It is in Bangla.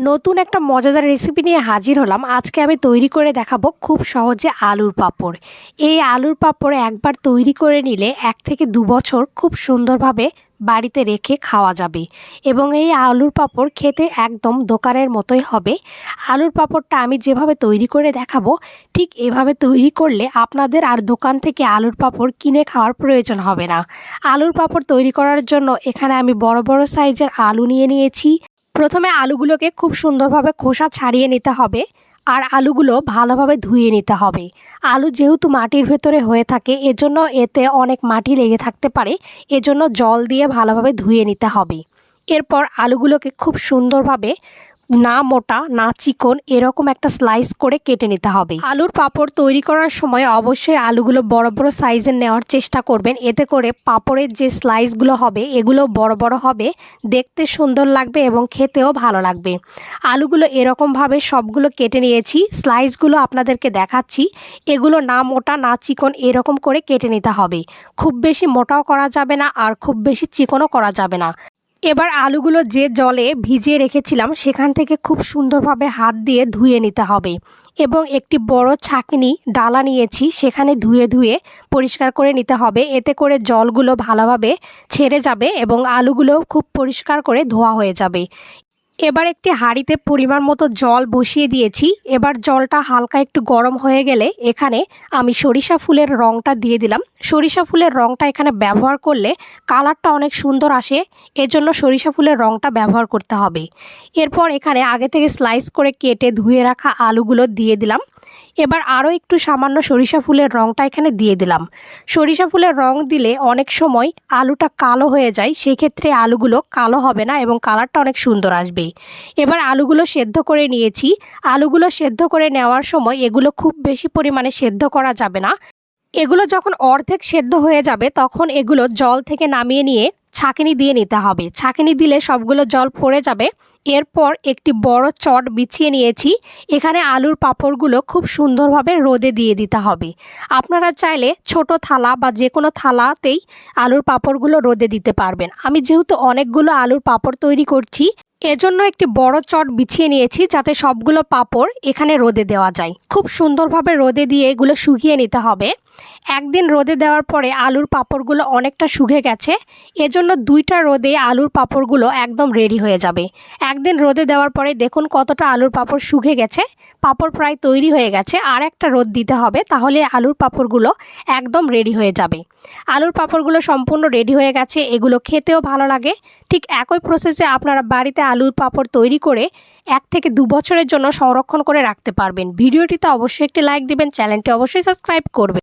নতুন একটা মজাদার রেসিপি নিয়ে হাজির হলাম। আজকে আমি তৈরি করে দেখাবো খুব সহজে আলুর পাঁপড়। এই আলুর পাঁপড় একবার তৈরি করে নিলে 1 থেকে 2 বছর খুব সুন্দরভাবে বাড়িতে রেখে খাওয়া যাবে এবং এই আলুর পাঁপড় খেতে একদম দোকানের মতোই হবে। আলুর পাঁপড়টা আমি যেভাবে তৈরি করে দেখাবো ঠিক এভাবে তৈরি করলে আপনাদের আর দোকান থেকে আলুর পাঁপড় কিনে খাওয়ার প্রয়োজন হবে না। আলুর পাঁপড় তৈরি করার জন্য এখানে আমি বড় বড় সাইজের আলু নিয়েছি। প্রথমে আলুগুলোকে খুব সুন্দরভাবে খোসা ছাড়িয়ে নিতে হবে আর আলুগুলো ভালোভাবে ধুয়ে নিতে হবে। আলু যেহেতু মাটির ভেতরে হয়ে থাকে এজন্য এতে অনেক মাটি লেগে থাকতে পারে, এজন্য জল দিয়ে ভালোভাবে ধুয়ে নিতে হবে। এরপর আলুগুলোকে খুব সুন্দরভাবে না মোটা না চিকন এরকম একটা স্লাইস করে কেটে নিতে হবে। আলুর পাঁপড় তৈরি করার সময় অবশ্যই আলুগুলো বড় বড় সাইজের নেওয়ার চেষ্টা করবেন, এতে করে পাঁপড়ের যে স্লাইসগুলো হবে এগুলো বড় বড় হবে, দেখতে সুন্দর লাগবে এবং খেতেও ভালো লাগবে। আলুগুলো এরকমভাবে সবগুলো কেটে নিয়েছি, স্লাইসগুলো আপনাদেরকে দেখাচ্ছি। এগুলো না মোটা না চিকন এরকম করে কেটে নিতে হবে। খুব বেশি মোটাও করা যাবে না আর খুব বেশি চিকনও করা যাবে না। এবার আলুগুলো যে জলে ভিজিয়ে রেখেছিলাম সেখান থেকে খুব সুন্দরভাবে হাত দিয়ে ধুয়ে নিতে হবে এবং একটি বড় ছাঁকনি ডালা নিয়েছি, সেখানে ধুয়ে ধুয়ে পরিষ্কার করে নিতে হবে। এতে করে জলগুলো ভালোভাবে ছেড়ে যাবে এবং আলুগুলো খুব পরিষ্কার করে ধোয়া হয়ে যাবে। এবার একটি হাঁড়িতে পরিমাণ মতো জল বসিয়ে দিয়েছি। এবার জলটা হালকা একটু গরম হয়ে গেলে এখানে আমি সরিষা ফুলের রঙটা দিয়ে দিলাম। সরিষা ফুলের রঙটা এখানে ব্যবহার করলে কালারটা অনেক সুন্দর আসে, এজন্য সরিষা ফুলের রঙটা ব্যবহার করতে হবে। এরপর এখানে আগে থেকে স্লাইস করে কেটে ধুয়ে রাখা আলুগুলো দিয়ে দিলাম। এবার আরও একটু সামান্য সরিষা ফুলের রঙটা এখানে দিয়ে দিলাম। সরিষা ফুলের রং দিলে অনেক সময় আলুটা কালো হয়ে যায়, সেই ক্ষেত্রে আলুগুলো কালো হবে না এবং কালারটা অনেক সুন্দর আসবে। এবার আলুগুলো সেদ্ধ করে নিয়েছি। আলুগুলো সেদ্ধ করে নেওয়ার সময় এগুলো খুব বেশি পরিমাণে সেদ্ধ করা যাবে না। এগুলো যখন অর্ধেক সেদ্ধ হয়ে যাবে তখন এগুলো জল থেকে নামিয়ে নিয়ে ছাঁকনি দিয়ে নিতে হবে। ছাঁকনি দিলে সবগুলো জল পড়ে যাবে। এরপর একটি বড় চট বিছিয়ে নিয়েছি। এখানে আলুর পাঁপড়গুলো খুব সুন্দরভাবে রোদে দিয়ে দিতে হবে। আপনারা চাইলে ছোট থালা বা যে কোনো থালাতেই আলুর পাঁপড়গুলো রোদে দিতে পারবেন। আমি যেহেতু অনেকগুলো আলুর পাঁপড় তৈরি করছি এজন্য একটি বড় চট বিছিয়ে নিয়েছি যাতে সবগুলো পাঁপড় এখানে রোদে দেওয়া যায়। খুব সুন্দরভাবে রোদে দিয়ে এগুলো শুকিয়ে নিতে হবে। একদিন রোদে দেওয়ার পরে আলুর পাঁপড়গুলো অনেকটা শুকে গেছে, এজন্য 2টা রোদে আলুর পাঁপড়গুলো একদম রেডি হয়ে যাবে। একদিন রোদে দেওয়ার পরে দেখুন কতটা আলুর পাঁপড় শুকে গেছে, পাঁপড় প্রায় তৈরি হয়ে গেছে। আর একটা রোদ দিতে হবে, তাহলে আলুর পাঁপড়গুলো একদম রেডি হয়ে যাবে। আলুর পাঁপড়গুলো সম্পূর্ণ রেডি হয়ে গেছে, এগুলো খেতেও ভালো লাগে। ঠিক একই প্রসেসে আপনারা বাড়িতে আলুর পাঁপড় তৈরি করে 1 থেকে 2 বছরের জন্য সংরক্ষণ করে রাখতে পারবেন। ভিডিওটিতে অবশ্যই একটি লাইক দিবেন, চ্যানেলটি অবশ্যই সাবস্ক্রাইব করবেন।